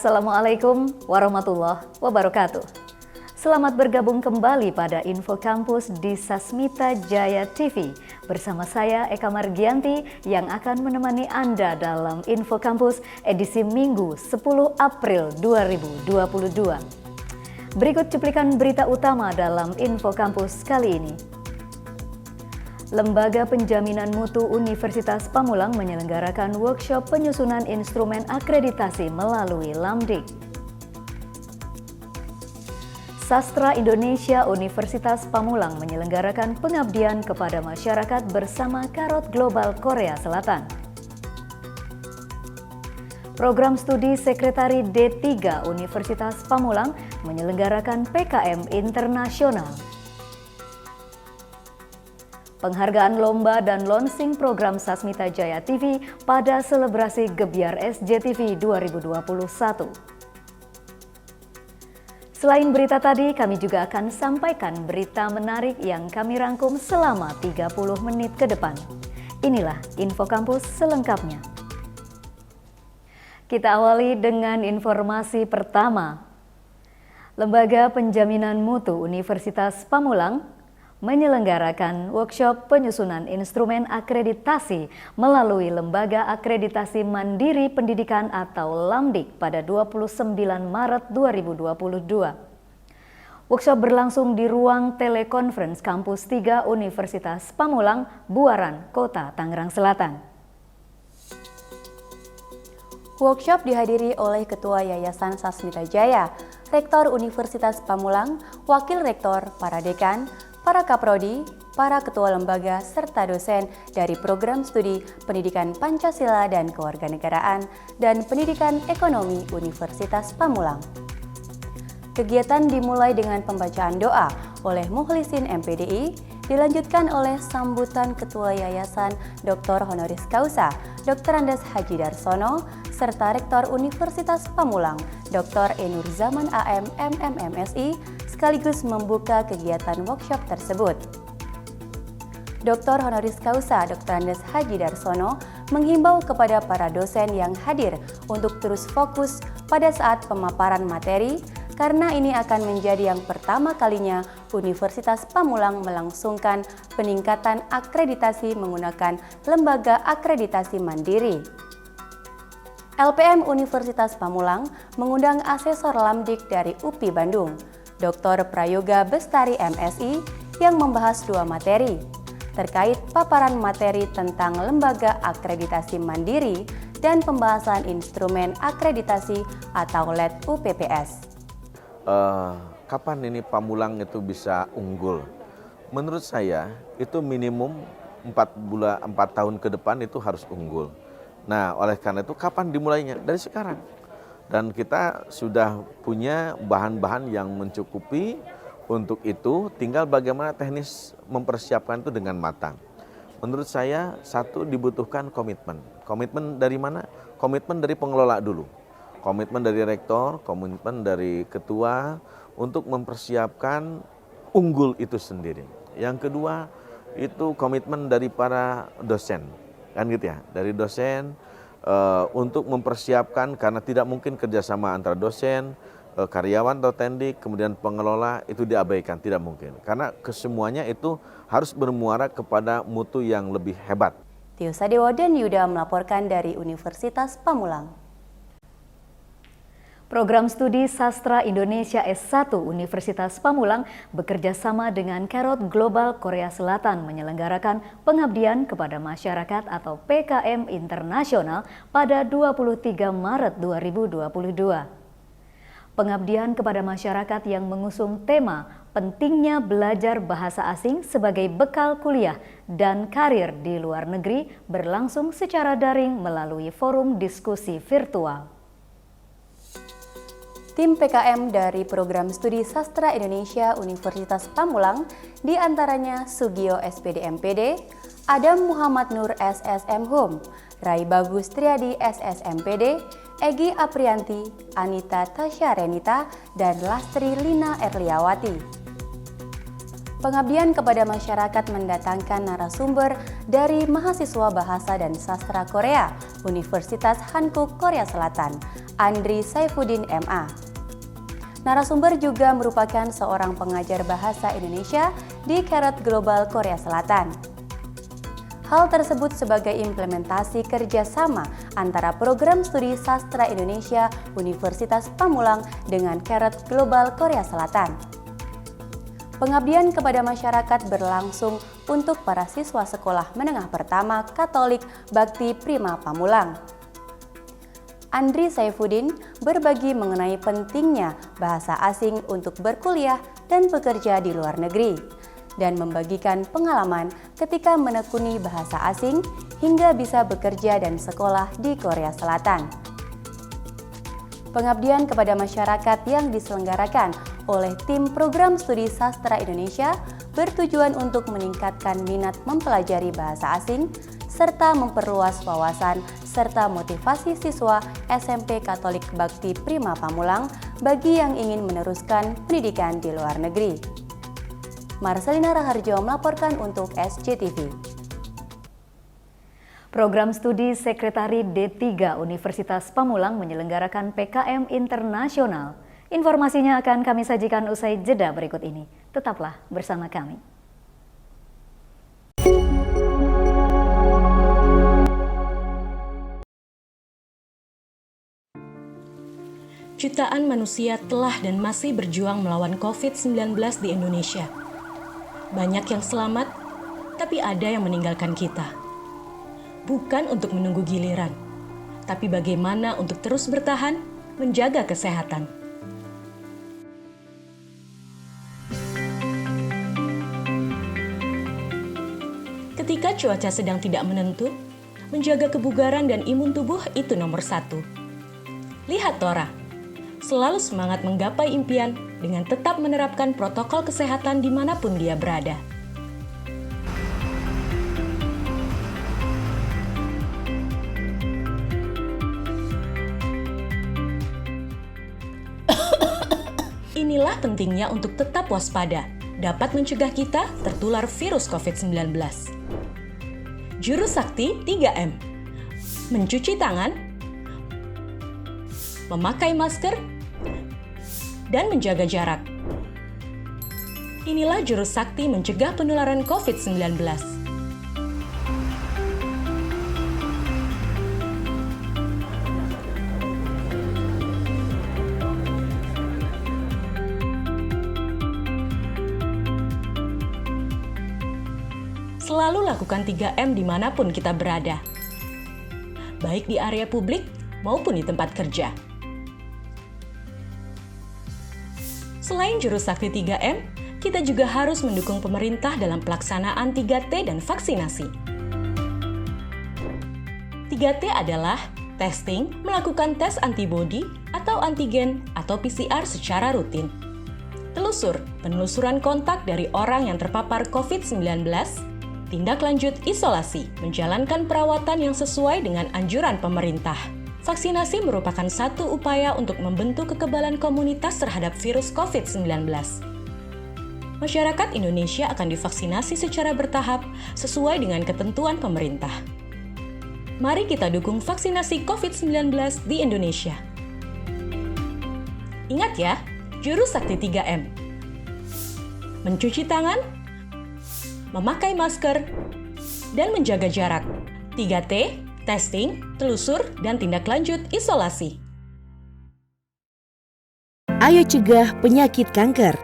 Assalamualaikum warahmatullahi wabarakatuh. Selamat bergabung kembali pada Info Kampus di Sasmita Jaya TV. Bersama saya Eka Margianti yang akan menemani Anda dalam Info Kampus edisi Minggu 10 April 2022. Berikut cuplikan berita utama dalam Info Kampus kali ini. Lembaga Penjaminan Mutu Universitas Pamulang menyelenggarakan workshop penyusunan instrumen akreditasi melalui Lamdik. Sastra Indonesia Universitas Pamulang menyelenggarakan pengabdian kepada masyarakat bersama Karot Global Korea Selatan. Program Studi Sekretari D3 Universitas Pamulang menyelenggarakan PKM Internasional. Penghargaan lomba dan launching program Sasmita Jaya TV pada selebrasi Gebyar SJTV 2021. Selain berita tadi, kami juga akan sampaikan berita menarik yang kami rangkum selama 30 menit ke depan. Inilah Info Kampus selengkapnya. Kita awali dengan informasi pertama. Lembaga Penjaminan Mutu Universitas Pamulang menyelenggarakan workshop penyusunan instrumen akreditasi melalui Lembaga Akreditasi Mandiri Pendidikan atau Lamdik pada 29 Maret 2022. Workshop berlangsung di ruang telekonferensi Kampus 3 Universitas Pamulang, Buaran, Kota Tangerang Selatan. Workshop dihadiri oleh Ketua Yayasan Sasmita Jaya, Rektor Universitas Pamulang, Wakil Rektor, para dekan, para kaprodi, para ketua lembaga, serta dosen dari program studi Pendidikan Pancasila dan Kewarganegaraan dan Pendidikan Ekonomi Universitas Pamulang. Kegiatan dimulai dengan pembacaan doa oleh Mukhlisin MPDI, dilanjutkan oleh sambutan Ketua Yayasan Dr. Honoris Causa, Dr. Andes Haji Darsono, serta Rektor Universitas Pamulang, Dr. Enur Zaman AM MMMSI, sekaligus membuka kegiatan workshop tersebut. Dr. Honoris Causa Dr. Andes Haji Darsono menghimbau kepada para dosen yang hadir untuk terus fokus pada saat pemaparan materi, karena ini akan menjadi yang pertama kalinya Universitas Pamulang melangsungkan peningkatan akreditasi menggunakan lembaga akreditasi mandiri. LPM Universitas Pamulang mengundang asesor Lamdik dari UPI Bandung, Dr. Prayoga Bestari MSI, yang membahas dua materi terkait paparan materi tentang lembaga akreditasi mandiri dan pembahasan instrumen akreditasi atau LED UPPS. Kapan ini Pamulang itu bisa unggul? Menurut saya itu minimum 4 tahun ke depan itu harus unggul. Nah, oleh karena itu kapan dimulainya? Dari sekarang. Dan kita sudah punya bahan-bahan yang mencukupi untuk itu, tinggal bagaimana teknis mempersiapkan itu dengan matang. Menurut saya, satu, dibutuhkan komitmen. Komitmen dari mana? Komitmen dari pengelola dulu. Komitmen dari rektor, komitmen dari ketua untuk mempersiapkan unggul itu sendiri. Yang kedua, itu komitmen dari para dosen. Kan gitu ya, dari dosen untuk mempersiapkan, karena tidak mungkin kerjasama antara dosen, karyawan atau tendik, kemudian pengelola itu diabaikan, tidak mungkin. Karena kesemuanya itu harus bermuara kepada mutu yang lebih hebat. Tio Sadewo dan Yuda melaporkan dari Universitas Pamulang. Program Studi Sastra Indonesia S1 Universitas Pamulang bekerja sama dengan Karot Global Korea Selatan menyelenggarakan pengabdian kepada masyarakat atau PKM Internasional pada 23 Maret 2022. Pengabdian kepada masyarakat yang mengusung tema pentingnya belajar bahasa asing sebagai bekal kuliah dan karir di luar negeri berlangsung secara daring melalui forum diskusi virtual. Tim PKM dari Program Studi Sastra Indonesia Universitas Pamulang, diantaranya Sugio SPD MPD, Adam Muhammad Nur SSM Hum, Rai Bagus Triadi SSMPD, Egi Aprianti, Anita Tasya Renita, dan Lastri Lina Erliawati. Pengabdian kepada masyarakat mendatangkan narasumber dari mahasiswa Bahasa dan Sastra Korea, Universitas Hankuk Korea Selatan, Andri Saifuddin MA. Narasumber juga merupakan seorang pengajar bahasa Indonesia di Carrot Global Korea Selatan. Hal tersebut sebagai implementasi kerjasama antara Program Studi Sastra Indonesia Universitas Pamulang dengan Carrot Global Korea Selatan. Pengabdian kepada masyarakat berlangsung untuk para siswa sekolah menengah pertama Katolik Bakti Prima Pamulang. Andri Saifuddin berbagi mengenai pentingnya bahasa asing untuk berkuliah dan bekerja di luar negeri, dan membagikan pengalaman ketika menekuni bahasa asing hingga bisa bekerja dan sekolah di Korea Selatan. Pengabdian kepada masyarakat yang diselenggarakan oleh tim Program Studi Sastra Indonesia bertujuan untuk meningkatkan minat mempelajari bahasa asing serta memperluas wawasan serta motivasi siswa SMP Katolik Bakti Prima Pamulang bagi yang ingin meneruskan pendidikan di luar negeri. Marcelina Raharjo melaporkan untuk SCTV. Program Studi Sekretari D3 Universitas Pamulang menyelenggarakan PKM Internasional. Informasinya akan kami sajikan usai jeda berikut ini. Tetaplah bersama kami. Jutaan manusia telah dan masih berjuang melawan COVID-19 di Indonesia. Banyak yang selamat, tapi ada yang meninggalkan kita. Bukan untuk menunggu giliran, tapi bagaimana untuk terus bertahan, menjaga kesehatan. Ketika cuaca sedang tidak menentu, menjaga kebugaran dan imun tubuh itu nomor 1. Lihat Tora, selalu semangat menggapai impian dengan tetap menerapkan protokol kesehatan dimanapun dia berada. Inilah pentingnya untuk tetap waspada, dapat mencegah kita tertular virus COVID-19. Juru sakti 3M. Mencuci tangan, memakai masker, dan menjaga jarak. Inilah juru sakti mencegah penularan COVID-19. Selalu lakukan 3M dimanapun kita berada, baik di area publik maupun di tempat kerja. Selain juru sakti 3M, kita juga harus mendukung pemerintah dalam pelaksanaan 3T dan vaksinasi. 3T adalah testing, melakukan tes antibodi atau antigen atau PCR secara rutin. Telusur, penelusuran kontak dari orang yang terpapar COVID-19, tindak lanjut isolasi, menjalankan perawatan yang sesuai dengan anjuran pemerintah. Vaksinasi merupakan satu upaya untuk membentuk kekebalan komunitas terhadap virus COVID-19. Masyarakat Indonesia akan divaksinasi secara bertahap sesuai dengan ketentuan pemerintah. Mari kita dukung vaksinasi COVID-19 di Indonesia. Ingat ya, juru sakti 3M. Mencuci tangan, memakai masker, dan menjaga jarak. 3T, testing, telusur, dan tindak lanjut isolasi. Ayo cegah penyakit kanker.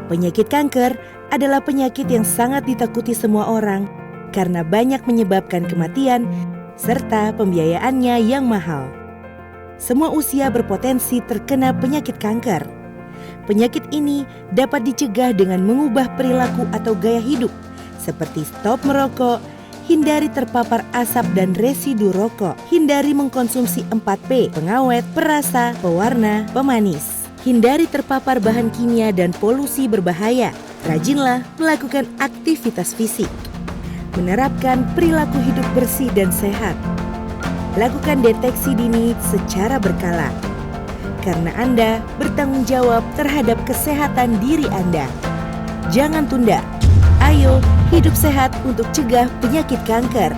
Penyakit kanker adalah penyakit yang sangat ditakuti semua orang karena banyak menyebabkan kematian serta pembiayaannya yang mahal. Semua usia berpotensi terkena penyakit kanker. Penyakit ini dapat dicegah dengan mengubah perilaku atau gaya hidup, seperti stop merokok, hindari terpapar asap dan residu rokok, hindari mengkonsumsi 4P, pengawet, perasa, pewarna, pemanis, hindari terpapar bahan kimia dan polusi berbahaya, rajinlah melakukan aktivitas fisik, menerapkan perilaku hidup bersih dan sehat, lakukan deteksi dini secara berkala, karena Anda bertanggung jawab terhadap kesehatan diri Anda. Jangan tunda. Ayo, hidup sehat untuk cegah penyakit kanker.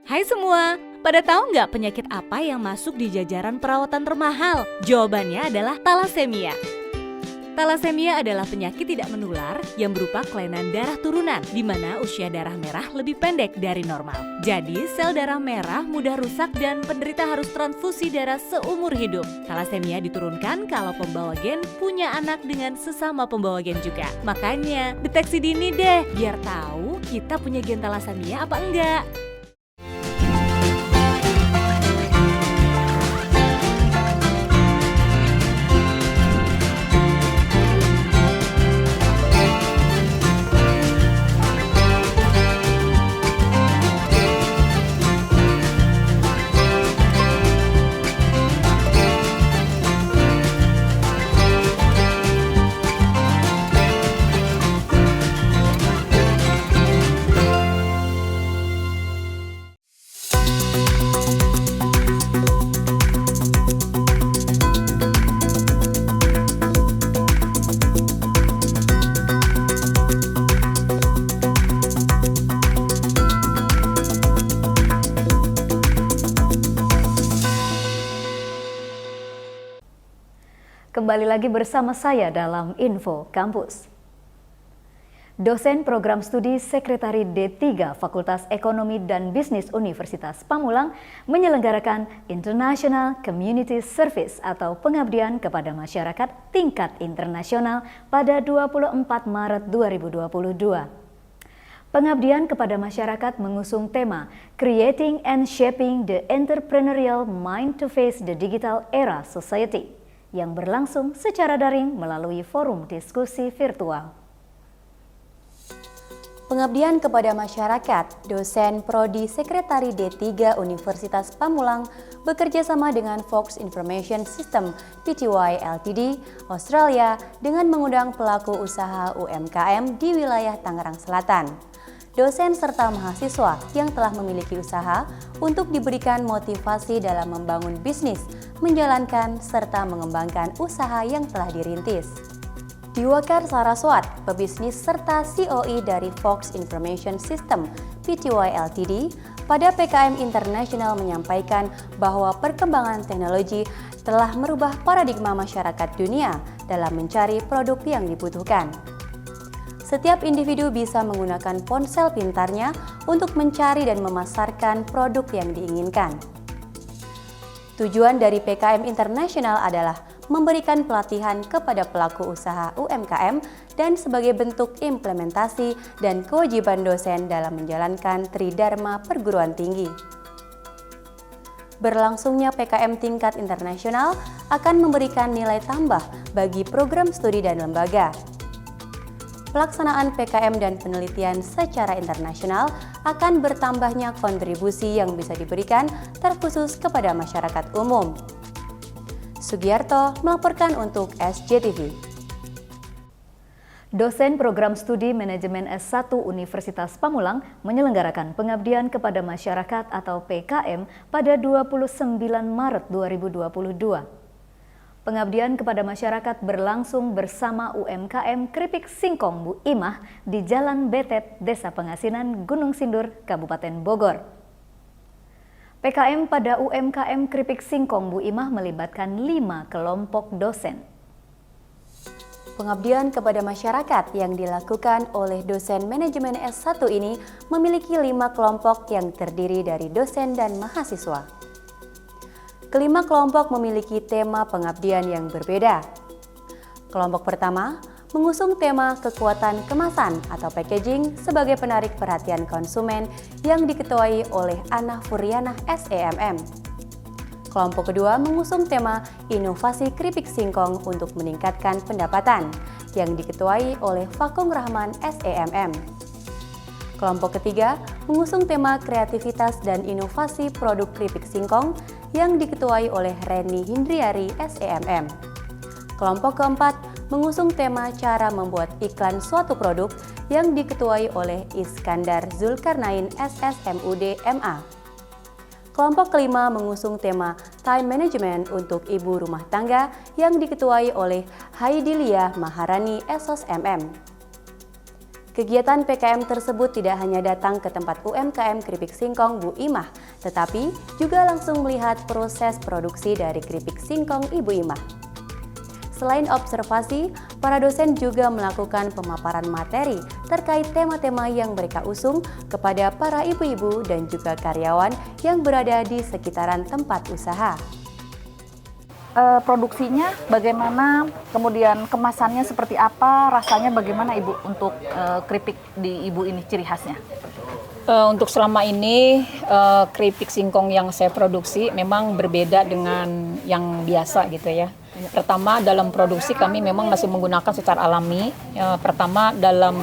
Hai semua, pada tahu nggak penyakit apa yang masuk di jajaran perawatan termahal? Jawabannya adalah talasemia. Talasemia adalah penyakit tidak menular yang berupa kelainan darah turunan, di mana usia darah merah lebih pendek dari normal. Jadi, sel darah merah mudah rusak dan penderita harus transfusi darah seumur hidup. Talasemia diturunkan kalau pembawa gen punya anak dengan sesama pembawa gen juga. Makanya, deteksi dini deh, biar tahu kita punya gen talasemia apa enggak. Kembali lagi bersama saya dalam Info Kampus. Dosen Program Studi Sekretari D3 Fakultas Ekonomi dan Bisnis Universitas Pamulang menyelenggarakan International Community Service atau pengabdian kepada masyarakat tingkat internasional pada 24 Maret 2022. Pengabdian kepada masyarakat mengusung tema Creating and Shaping the Entrepreneurial Mind to Face the Digital Era Society yang berlangsung secara daring melalui forum diskusi virtual. Pengabdian kepada masyarakat, dosen Prodi Sekretari D3 Universitas Pamulang bekerja sama dengan Fox Information System Pty Ltd Australia dengan mengundang pelaku usaha UMKM di wilayah Tangerang Selatan. Dosen serta mahasiswa yang telah memiliki usaha untuk diberikan motivasi dalam membangun bisnis, menjalankan serta mengembangkan usaha yang telah dirintis. Diwakar Saraswat, pebisnis serta COE dari Fox Information System Pty Ltd, pada PKM Internasional menyampaikan bahwa perkembangan teknologi telah merubah paradigma masyarakat dunia dalam mencari produk yang dibutuhkan. Setiap individu bisa menggunakan ponsel pintarnya untuk mencari dan memasarkan produk yang diinginkan. Tujuan dari PKM Internasional adalah memberikan pelatihan kepada pelaku usaha UMKM dan sebagai bentuk implementasi dan kewajiban dosen dalam menjalankan Tridharma perguruan tinggi. Berlangsungnya PKM tingkat internasional akan memberikan nilai tambah bagi program studi dan lembaga. Pelaksanaan PKM dan penelitian secara internasional akan bertambahnya kontribusi yang bisa diberikan terkhusus kepada masyarakat umum. Sugiarto melaporkan untuk SJTV. Dosen Program Studi Manajemen S1 Universitas Pamulang menyelenggarakan pengabdian kepada masyarakat atau PKM pada 29 Maret 2022. Pengabdian kepada masyarakat berlangsung bersama UMKM Keripik Singkong Bu Imah di Jalan Betet, Desa Pengasinan, Gunung Sindur, Kabupaten Bogor. PKM pada UMKM Keripik Singkong Bu Imah melibatkan 5 kelompok dosen. Pengabdian kepada masyarakat yang dilakukan oleh dosen manajemen S1 ini memiliki 5 kelompok yang terdiri dari dosen dan mahasiswa. Kelima kelompok memiliki tema pengabdian yang berbeda. Kelompok pertama mengusung tema kekuatan kemasan atau packaging sebagai penarik perhatian konsumen yang diketuai oleh Anna Furianah SEMM. Kelompok kedua mengusung tema inovasi keripik singkong untuk meningkatkan pendapatan yang diketuai oleh Fakung Rahman SEMM. Kelompok ketiga mengusung tema kreativitas dan inovasi produk keripik singkong yang diketuai oleh Reni Hindriari SEMM. Kelompok keempat mengusung tema cara membuat iklan suatu produk yang diketuai oleh Iskandar Zulkarnain SSMUD MA. Kelompok kelima mengusung tema Time Management untuk Ibu Rumah Tangga yang diketuai oleh Haidilia Maharani Esos MM. Kegiatan PKM tersebut tidak hanya datang ke tempat UMKM keripik singkong Bu Imah, tetapi juga langsung melihat proses produksi dari keripik singkong Ibu Imah. Selain observasi, para dosen juga melakukan pemaparan materi terkait tema-tema yang mereka usung kepada para ibu-ibu dan juga karyawan yang berada di sekitaran tempat usaha. Produksinya bagaimana, kemudian kemasannya seperti apa, rasanya bagaimana Ibu untuk keripik di Ibu ini ciri khasnya? Untuk selama ini keripik singkong yang saya produksi memang berbeda dengan yang biasa gitu ya. Pertama, dalam produksi kami memang masih menggunakan secara alami. Pertama, dalam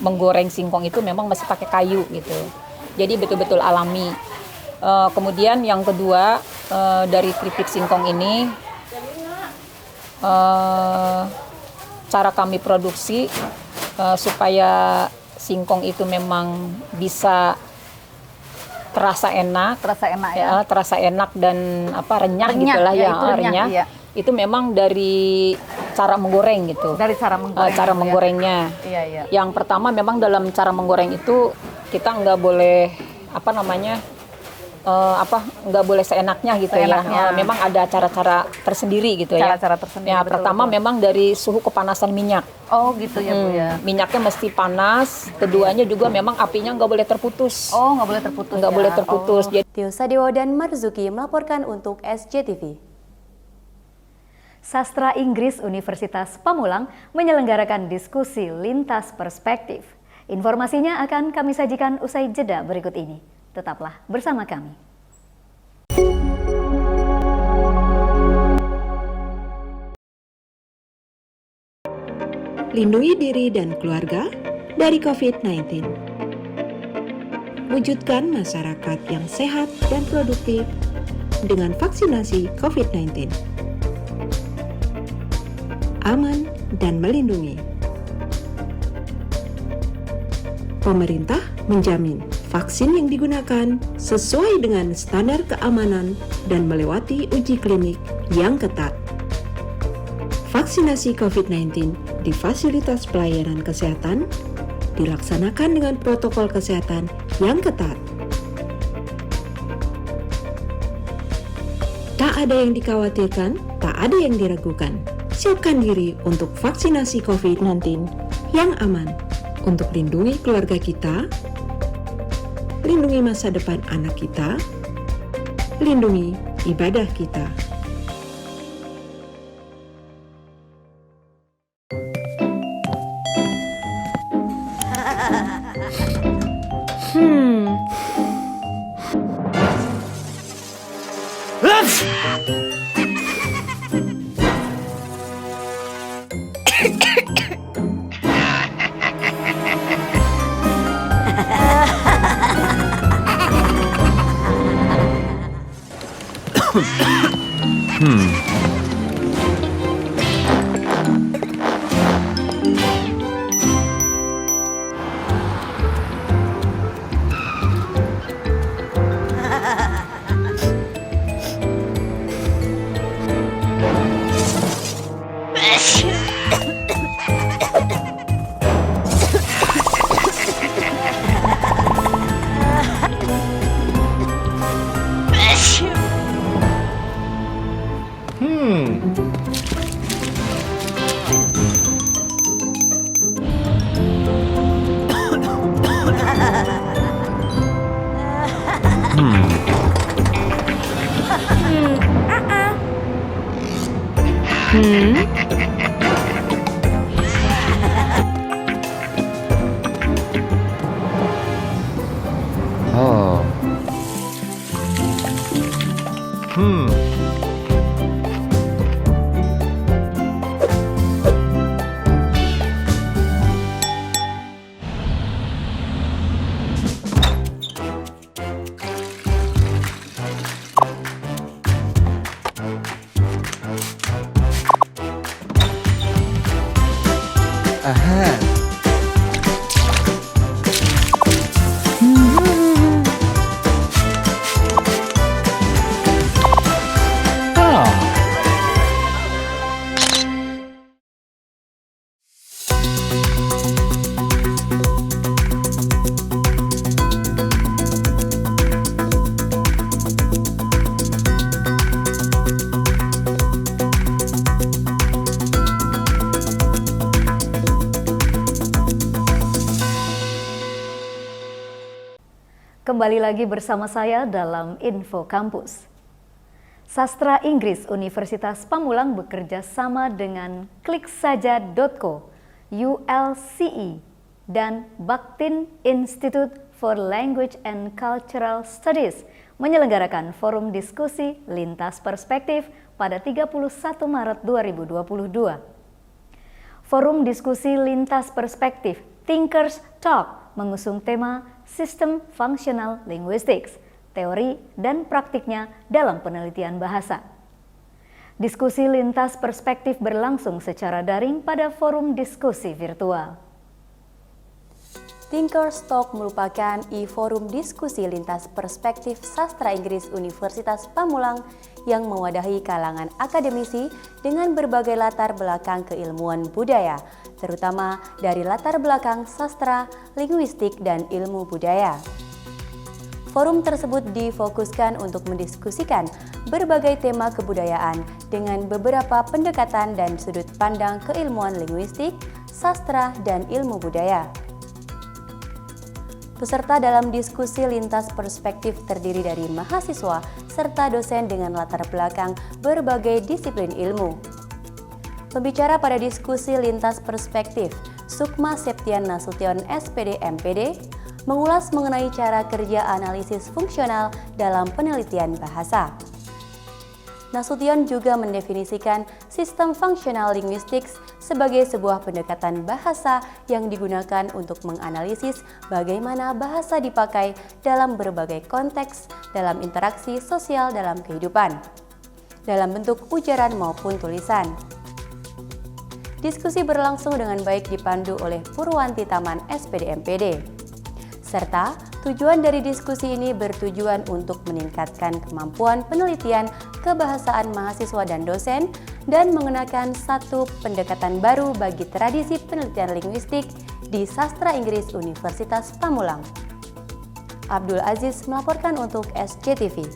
menggoreng singkong itu memang masih pakai kayu gitu. Jadi betul-betul alami. Kemudian yang kedua, dari keripik singkong ini cara kami produksi supaya singkong itu memang bisa terasa enak ya. Terasa enak dan renyah gitulah ya, renyah. Iya. Itu memang dari cara menggoreng gitu. Dari cara menggoreng. Cara menggorengnya. Iya. Yang pertama memang dalam cara menggoreng itu kita nggak boleh nggak boleh seenaknya gitu ya. Memang ada cara-cara tersendiri gitu ya. Cara-cara tersendiri. Ya, pertama memang dari suhu kepanasan minyak. Oh gitu ya Bu ya. Minyaknya mesti panas. Keduanya juga memang apinya nggak boleh terputus. Oh nggak boleh terputus. Nggak boleh terputus. Tio Sadewo dan Marzuki melaporkan untuk SCTV. Sastra Inggris Universitas Pamulang menyelenggarakan diskusi lintas perspektif. Informasinya akan kami sajikan usai jeda berikut ini. Tetaplah bersama kami. Lindungi diri dan keluarga dari COVID-19. Wujudkan masyarakat yang sehat dan produktif dengan vaksinasi COVID-19. Aman dan melindungi. Pemerintah menjamin vaksin yang digunakan sesuai dengan standar keamanan dan melewati uji klinik yang ketat. Vaksinasi COVID-19 di fasilitas pelayanan kesehatan dilaksanakan dengan protokol kesehatan yang ketat. Tak ada yang dikhawatirkan, tak ada yang diragukan. Siapkan diri untuk vaksinasi COVID-19 yang aman untuk lindungi keluarga kita, lindungi masa depan anak kita, lindungi ibadah kita. kembali lagi bersama saya dalam Info Kampus. Sastra Inggris Universitas Pamulang bekerja sama dengan kliksaja.co, ULCE, dan Bakhtin Institute for Language and Cultural Studies menyelenggarakan forum diskusi lintas perspektif pada 31 Maret 2022. Forum diskusi lintas perspektif Thinkers Talk mengusung tema Sistem Functional Linguistics, teori dan praktiknya dalam penelitian bahasa. Diskusi lintas perspektif berlangsung secara daring pada forum diskusi virtual. Thinkers Talk merupakan e-forum diskusi lintas perspektif sastra Inggris Universitas Pamulang yang mewadahi kalangan akademisi dengan berbagai latar belakang keilmuan budaya, terutama dari latar belakang sastra, linguistik, dan ilmu budaya. Forum tersebut difokuskan untuk mendiskusikan berbagai tema kebudayaan dengan beberapa pendekatan dan sudut pandang keilmuan linguistik, sastra, dan ilmu budaya. Peserta dalam diskusi lintas perspektif terdiri dari mahasiswa serta dosen dengan latar belakang berbagai disiplin ilmu. Pembicara pada diskusi lintas perspektif, Sukma Septian Nasution SPD MPD, mengulas mengenai cara kerja analisis fungsional dalam penelitian bahasa. Nasution juga mendefinisikan sistem functional linguistics sebagai sebuah pendekatan bahasa yang digunakan untuk menganalisis bagaimana bahasa dipakai dalam berbagai konteks dalam interaksi sosial dalam kehidupan, dalam bentuk ujaran maupun tulisan. Diskusi berlangsung dengan baik dipandu oleh Purwanti Taman SPD MPD. Serta tujuan dari diskusi ini bertujuan untuk meningkatkan kemampuan penelitian kebahasaan mahasiswa dan dosen dan mengenakan satu pendekatan baru bagi tradisi penelitian linguistik di Sastra Inggris Universitas Pamulang. Abdul Aziz melaporkan untuk SCTV.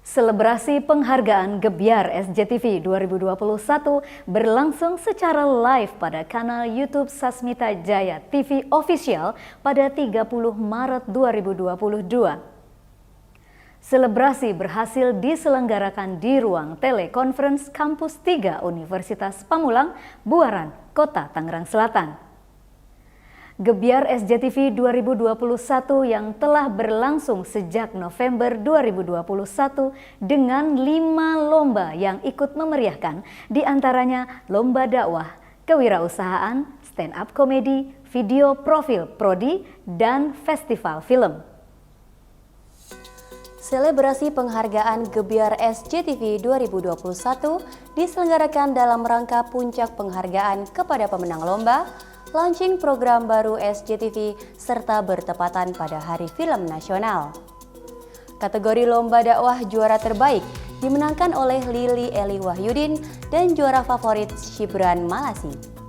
Selebrasi penghargaan Gebyar SCTV 2021 berlangsung secara live pada kanal YouTube Sasmita Jaya TV Official pada 30 Maret 2022. Selebrasi berhasil diselenggarakan di ruang telekonferensi Kampus 3 Universitas Pamulang, Buaran, Kota Tangerang Selatan. Gebyar SCTV 2021 yang telah berlangsung sejak November 2021 dengan 5 lomba yang ikut memeriahkan, diantaranya lomba dakwah, kewirausahaan, stand up komedi, video profil prodi, dan festival film. Selebrasi penghargaan Gebyar SCTV 2021 diselenggarakan dalam rangka puncak penghargaan kepada pemenang lomba, launching program baru SCTV, serta bertepatan pada Hari Film Nasional. Kategori lomba dakwah juara terbaik dimenangkan oleh Lili Eli Wahyudin dan juara favorit Shibran Malasi.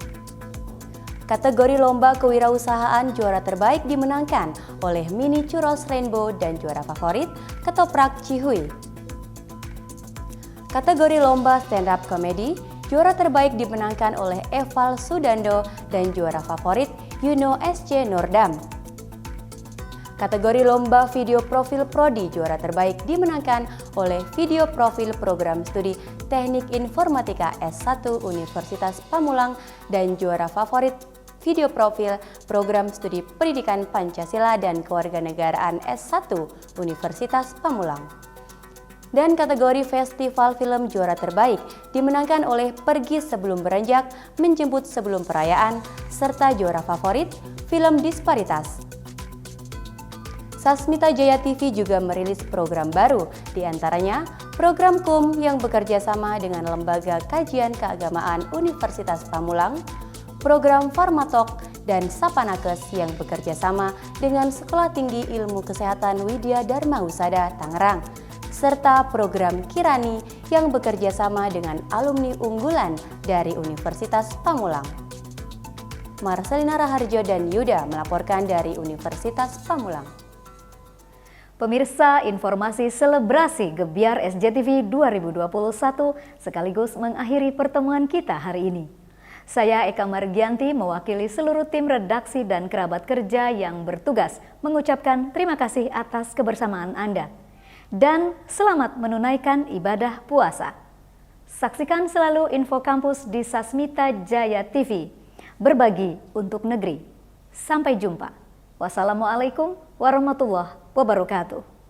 Kategori lomba kewirausahaan juara terbaik dimenangkan oleh Mini Churros Rainbow dan juara favorit Ketoprak Cihuy. Kategori lomba stand up comedy juara terbaik dimenangkan oleh Eval Sudando dan juara favorit Yuno SC Nordam. Kategori lomba video profil prodi juara terbaik dimenangkan oleh video profil program studi Teknik Informatika S1 Universitas Pamulang dan juara favorit video profil program studi Pendidikan Pancasila dan Kewarganegaraan S1 Universitas Pamulang. Dan kategori festival film juara terbaik dimenangkan oleh Pergi Sebelum Beranjak, Menjemput Sebelum Perayaan, serta juara favorit film Disparitas. Sasmita Jaya TV juga merilis program baru, diantaranya program KUM yang bekerja sama dengan Lembaga Kajian Keagamaan Universitas Pamulang, program Farmatok, dan Sapanakes yang bekerja sama dengan Sekolah Tinggi Ilmu Kesehatan Widya Dharma Husada Tangerang, serta program Kirani yang bekerja sama dengan alumni unggulan dari Universitas Pamulang. Marcelina Raharjo dan Yuda melaporkan dari Universitas Pamulang. Pemirsa, informasi selebrasi Gebyar SCTV 2021 sekaligus mengakhiri pertemuan kita hari ini. Saya Eka Margianti mewakili seluruh tim redaksi dan kerabat kerja yang bertugas mengucapkan terima kasih atas kebersamaan Anda. Dan selamat menunaikan ibadah puasa. Saksikan selalu info kampus di Sasmita Jaya TV. Berbagi untuk negeri. Sampai jumpa. Wassalamualaikum warahmatullahi wabarakatuh.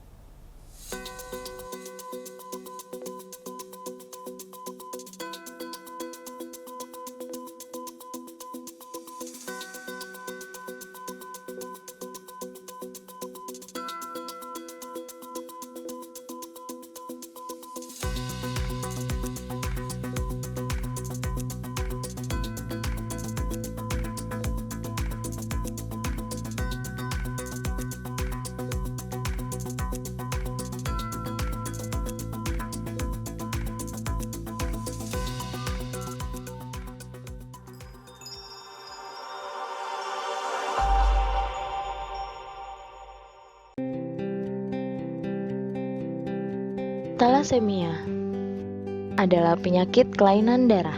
Talasemia adalah penyakit kelainan darah,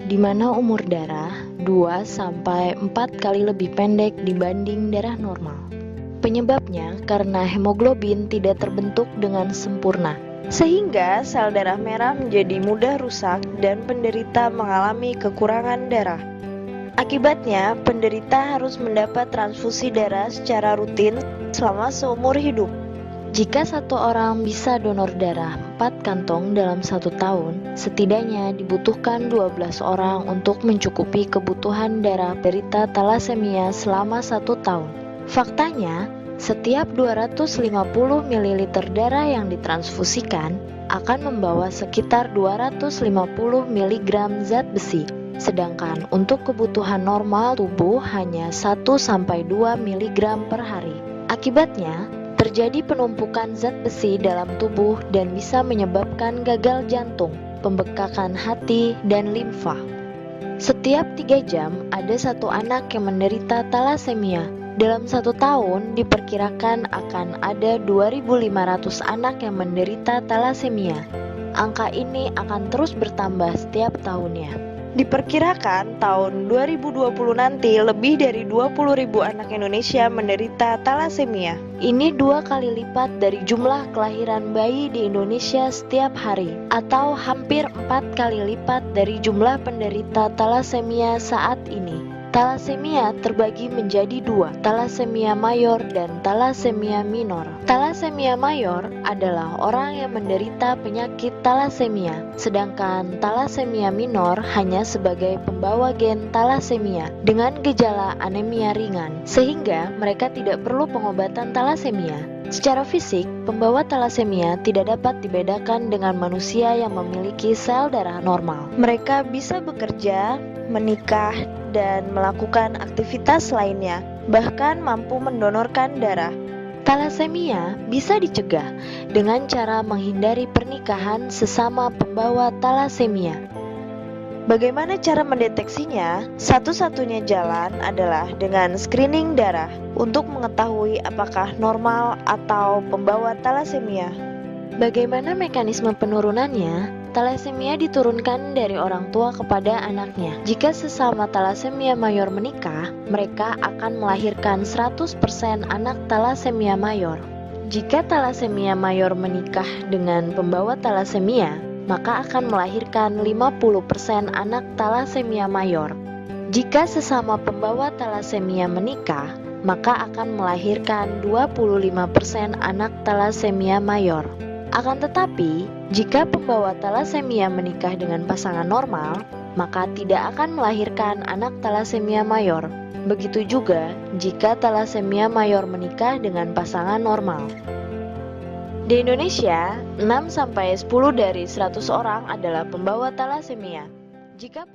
di mana umur darah 2-4 kali lebih pendek dibanding darah normal. Penyebabnya karena hemoglobin tidak terbentuk dengan sempurna, sehingga sel darah merah menjadi mudah rusak dan penderita mengalami kekurangan darah. Akibatnya, penderita harus mendapat transfusi darah secara rutin selama seumur hidup. Jika satu orang bisa donor darah 4 kantong dalam 1 tahun, setidaknya dibutuhkan 12 orang untuk mencukupi kebutuhan darah penderita talasemia selama 1 tahun. Faktanya, setiap 250 ml darah yang ditransfusikan akan membawa sekitar 250 mg zat besi, sedangkan untuk kebutuhan normal tubuh hanya 1-2 mg per hari. Akibatnya, terjadi penumpukan zat besi dalam tubuh dan bisa menyebabkan gagal jantung, pembekakan hati, dan limfa. Setiap 3 jam ada 1 anak yang menderita talasemia. Dalam 1 tahun diperkirakan akan ada 2.500 anak yang menderita talasemia. Angka ini akan terus bertambah setiap tahunnya. Diperkirakan tahun 2020 nanti lebih dari 20.000 anak Indonesia menderita talasemia. Ini 2 kali lipat dari jumlah kelahiran bayi di Indonesia setiap hari, atau hampir 4 kali lipat dari jumlah penderita talasemia saat ini. Talasemia terbagi menjadi 2, talasemia mayor dan talasemia minor. Talasemia mayor adalah orang yang menderita penyakit talasemia, sedangkan talasemia minor hanya sebagai pembawa gen talasemia dengan gejala anemia ringan, sehingga mereka tidak perlu pengobatan talasemia. Secara fisik, pembawa talasemia tidak dapat dibedakan dengan manusia yang memiliki sel darah normal. Mereka bisa bekerja, menikah, dan melakukan aktivitas lainnya, bahkan mampu mendonorkan darah. Talasemia bisa dicegah dengan cara menghindari pernikahan sesama pembawa talasemia. Bagaimana cara mendeteksinya? Satu-satunya jalan adalah dengan screening darah untuk mengetahui apakah normal atau pembawa talasemia. Bagaimana mekanisme penurunannya? Talasemia diturunkan dari orang tua kepada anaknya. Jika sesama talasemia mayor menikah, mereka akan melahirkan 100% anak talasemia mayor. Jika talasemia mayor menikah dengan pembawa talasemia, maka akan melahirkan 50% anak talasemia mayor. Jika sesama pembawa talasemia menikah, maka akan melahirkan 25% anak talasemia mayor. Akan tetapi, jika pembawa talasemia menikah dengan pasangan normal, maka tidak akan melahirkan anak talasemia mayor. Begitu juga jika talasemia mayor menikah dengan pasangan normal. Di Indonesia, 6-10 dari 100 orang adalah pembawa talasemia. Jika